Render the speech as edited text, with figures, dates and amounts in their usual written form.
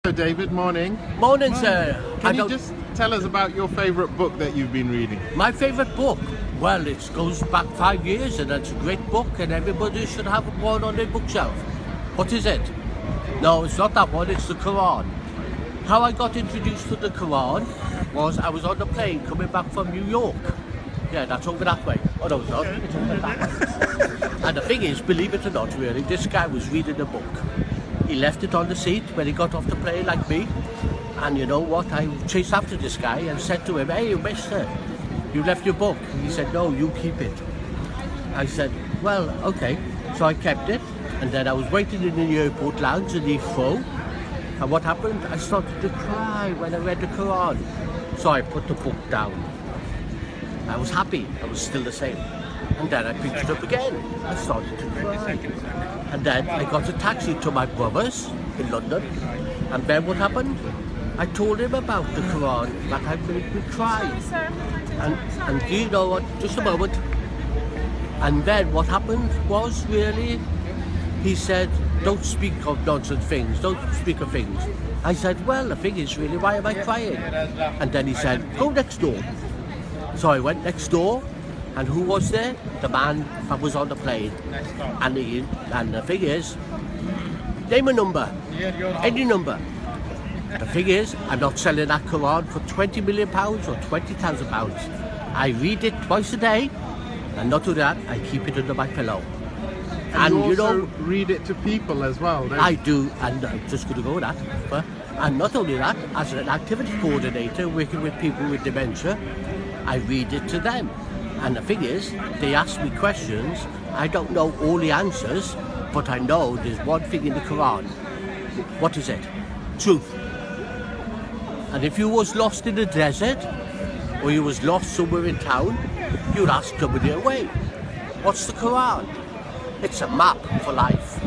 Hello David, morning. Morning, sir. Can you just tell us about your favourite book that you've been reading? My favourite book? Well, it goes back 5 years and it's a great book and everybody should have one on their bookshelf. What is it? No, it's not that one, it's the Quran. How I got introduced to the Quran was I was on the plane coming back from New York. Yeah, that's over that way. Oh no, it's not. It's over that way. And the thing is, believe it or not really, this guy was reading a book. He left it on the seat when he got off the plane like me. And you know what, I chased after this guy and said to him, "Hey, mister, you left your book." He said, "No, you keep it." I said, "Well, okay." So I kept it, and then I was waiting in the airport lounge in Heathrow. And what happened? I started to cry when I read the Quran. So I put the book down. I was happy, I was still the same. And then I picked it up again. I started to cry. And then I got a taxi to my brother's in London. And then what happened? I told him about the Quran, that had made me cry. And do you know what? Just a moment. And then what happened was really, he said, "Don't speak of nonsense things, don't speak of things." I said, "Well, the thing is really, why am I crying?" And then he said, "Go next door." So I went next door, and who was there? The man that was on the plane. And the thing is, name a number, any number. The thing is, I'm not selling that Quran for £20 million or £20,000. I read it twice a day, and not only that, I keep it under my pillow. And you also read it to people as well, don't you? I do, and I'm just going to go with that. And not only that, as an activity coordinator working with people with dementia, I read it to them. And the thing is, they ask me questions, I don't know all the answers, but I know there's one thing in the Quran. What is it? Truth. And if you was lost in the desert, or you was lost somewhere in town, you'd ask somebody away. What's the Quran? It's a map for life.